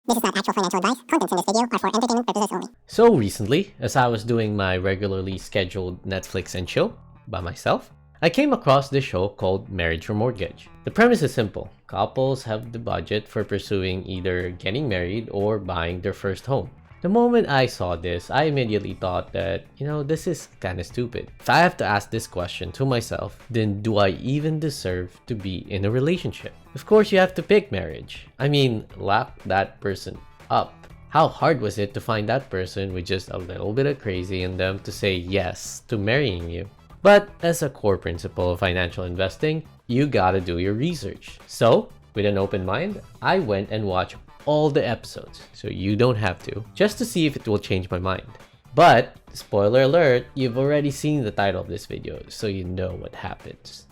This is not actual financial advice. Contents in this video are for entertainment purposes only. So recently, as I was doing my regularly scheduled Netflix and chill by myself, I came across this show called Marriage or Mortgage. The premise is simple. Couples have the budget for pursuing either getting married or buying their first home. The moment I saw this, I immediately thought that, this is kinda stupid. If I have to ask this question to myself, then do I even deserve to be in a relationship? Of course, you have to pick marriage. Lock that person up. How hard was it to find that person with just a little bit of crazy in them to say yes to marrying you? But as a core principle of financial investing, you gotta do your research. So, with an open mind, I went and watched all the episodes, so you don't have to, just to see if it will change my mind. But, spoiler alert, you've already seen the title of this video, so you know what happens.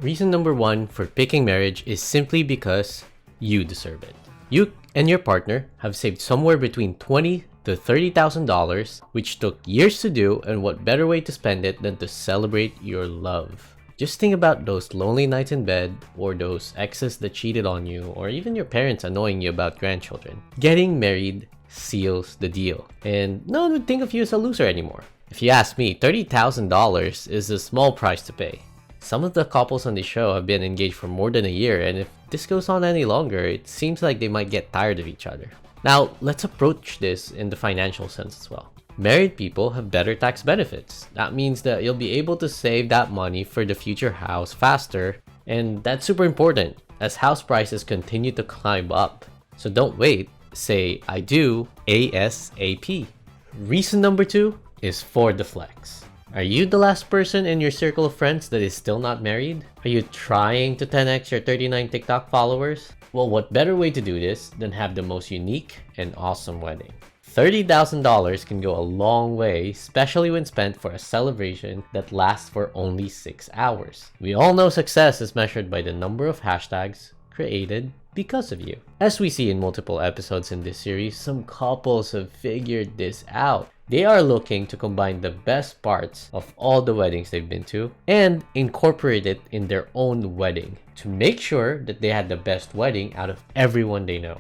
Reason number one for picking marriage is simply because you deserve it. You and your partner have saved somewhere between $20,000 to $30,000, which took years to do, and what better way to spend it than to celebrate your love. Just think about those lonely nights in bed, or those exes that cheated on you, or even your parents annoying you about grandchildren. Getting married seals the deal, and no one would think of you as a loser anymore. If you ask me, $30,000 is a small price to pay. Some of the couples on the show have been engaged for more than a year, and if this goes on any longer, it seems like they might get tired of each other. Now, let's approach this in the financial sense as well. Married people have better tax benefits. That means that you'll be able to save that money for the future house faster, and that's super important as house prices continue to climb up. So don't wait, say I do ASAP. Reason number two is for the flex. Are you the last person in your circle of friends that is still not married? Are you trying to 10x your 39 TikTok followers? Well, what better way to do this than have the most unique and awesome wedding? $30,000 can go a long way, especially when spent for a celebration that lasts for only 6 hours. We all know success is measured by the number of hashtags created because of you. As we see in multiple episodes in this series, some couples have figured this out. They are looking to combine the best parts of all the weddings they've been to and incorporate it in their own wedding to make sure that they had the best wedding out of everyone they know.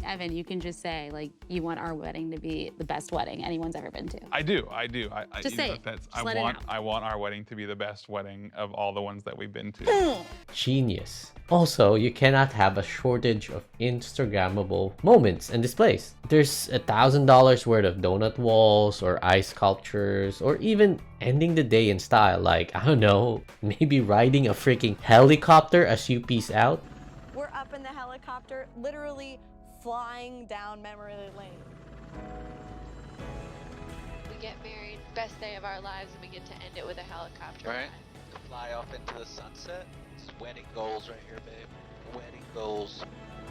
Evan, you can just say, you want our wedding to be the best wedding anyone's ever been to. I do. Just say it. I want our wedding to be the best wedding of all the ones that we've been to. Genius. Also, you cannot have a shortage of Instagrammable moments and displays. There's $1,000 worth of donut walls or ice sculptures, or even ending the day in style, maybe riding a freaking helicopter as you peace out. We're up in the helicopter, literally flying down memory lane. We get married, best day of our lives, and we get to end it with a helicopter Right. ride. To fly off into the sunset. It's wedding goals right here, babe. Wedding goals.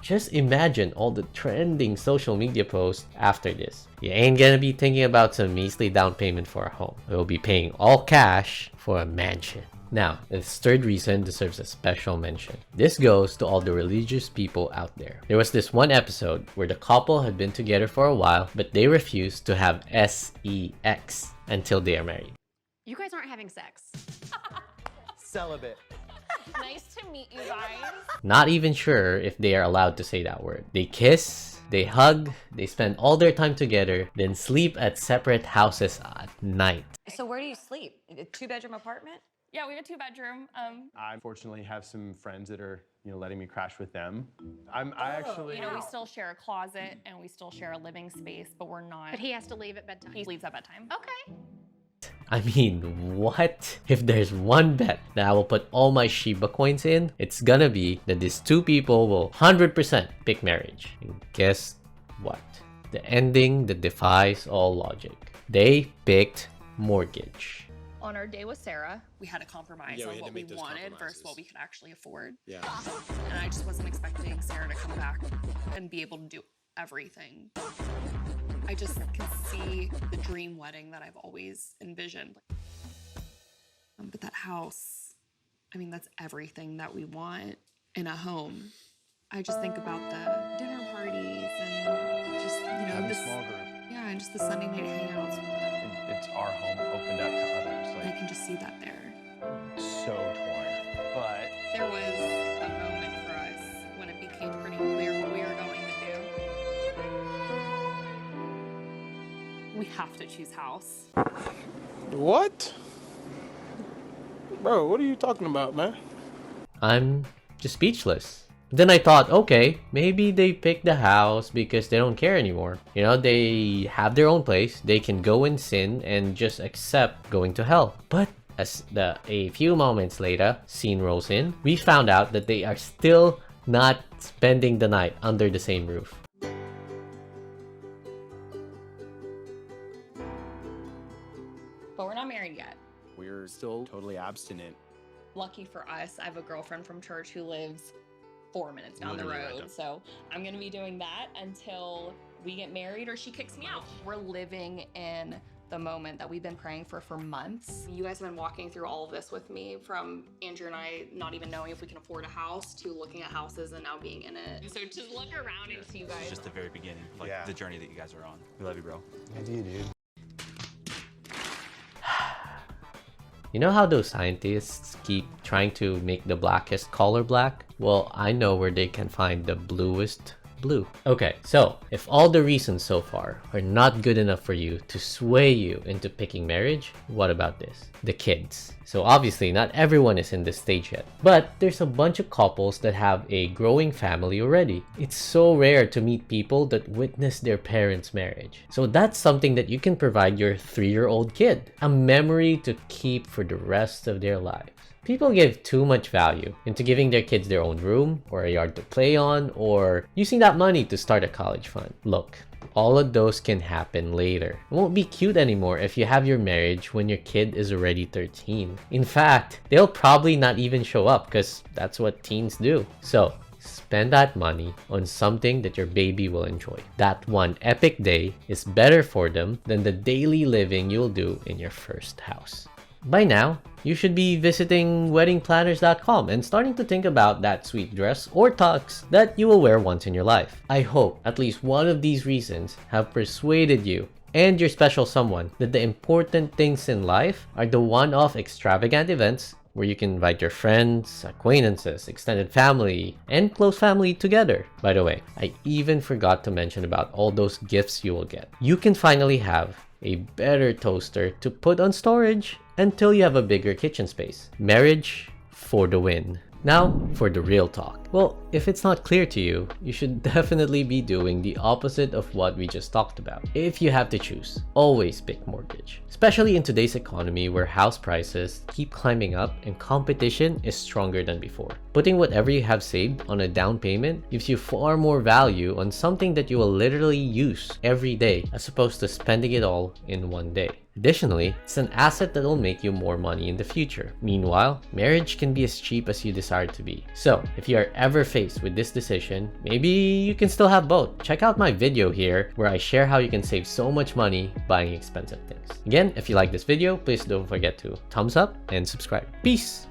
Just imagine all the trending social media posts after this. You ain't gonna be thinking about some measly down payment for a home. You'll be paying all cash for a mansion. Now, this third reason deserves a special mention. This goes to all the religious people out there. There was this one episode where the couple had been together for a while, but they refused to have sex until they are married. You guys aren't having sex. Celibate. Nice to meet you guys. Not even sure if they are allowed to say that word. They kiss, they hug, they spend all their time together, then sleep at separate houses at night. So where do you sleep? A 2-bedroom apartment? Yeah, we have a 2-bedroom. I fortunately have some friends that are, letting me crash with them. We still share a closet and we still share a living space, but we're not. But he has to leave at bedtime. He leaves at bedtime. Okay. What? If there's one bet that I will put all my Shiba coins in, it's gonna be that these two people will 100% pick marriage. And guess what? The ending that defies all logic. They picked mortgage. On our day with Sarah, we had a compromise on what we wanted versus what we could actually afford. Yeah. And I just wasn't expecting Sarah to come back and be able to do everything. I just can see the dream wedding that I've always envisioned. But that house, that's everything that we want in a home. I just think about the dinner parties and just, Having a small group. Yeah, and just the Sunday night hangouts. It's our home opened up to others. I can just see that there. So torn. But There was a moment for us when it became pretty clear what we were going to do. We have to choose house. What? Bro, what are you talking about, man? I'm just speechless. Then I thought, okay, maybe they picked the house because they don't care anymore. You know, they have their own place, they can go and sin and just accept going to hell. But as a few moments later, scene rolls in, we found out that they are still not spending the night under the same roof. But we're not married yet. We're still totally abstinent. Lucky for us, I have a girlfriend from church who lives 4 minutes down the road. So I'm gonna be doing that until we get married or she kicks me out. We're living in the moment that we've been praying for months. You guys have been walking through all of this with me, from Andrew and I not even knowing if we can afford a house to looking at houses and now being in it. So just look around and see you guys. It's just the very beginning, like the journey that you guys are on. We love you, bro. I do, dude. You know how those scientists keep trying to make the blackest color black? Well, I know where they can find the bluest blue. Okay, so if all the reasons so far are not good enough for you to sway you into picking marriage, what about this? The kids. So obviously not everyone is in this stage yet, but there's a bunch of couples that have a growing family already. It's so rare to meet people that witness their parents' marriage. So that's something that you can provide your 3-year-old kid, a memory to keep for the rest of their lives. People give too much value into giving their kids their own room or a yard to play on, or using that money to start a college fund. Look, all of those can happen later. It won't be cute anymore if you have your marriage when your kid is already 13. In fact, they'll probably not even show up because that's what teens do. So spend that money on something that your baby will enjoy. That one epic day is better for them than the daily living you'll do in your first house. By now, you should be visiting weddingplanners.com and starting to think about that sweet dress or tux that you will wear once in your life. I hope at least one of these reasons have persuaded you and your special someone that the important things in life are the one-off extravagant events where you can invite your friends, acquaintances, extended family, and close family together. By the way, I even forgot to mention about all those gifts you will get. You can finally have a better toaster to put on storage until you have a bigger kitchen space. Marriage for the win. Now, for the real talk. Well, if it's not clear to you, you should definitely be doing the opposite of what we just talked about. If you have to choose, always pick mortgage. Especially in today's economy where house prices keep climbing up and competition is stronger than before. Putting whatever you have saved on a down payment gives you far more value on something that you will literally use every day as opposed to spending it all in one day. Additionally, it's an asset that will make you more money in the future. Meanwhile, marriage can be as cheap as you desire it to be. So, if you are ever faced with this decision, maybe you can still have both. Check out my video here where I share how you can save so much money buying expensive things. Again, if you like this video, please don't forget to thumbs up and subscribe. Peace!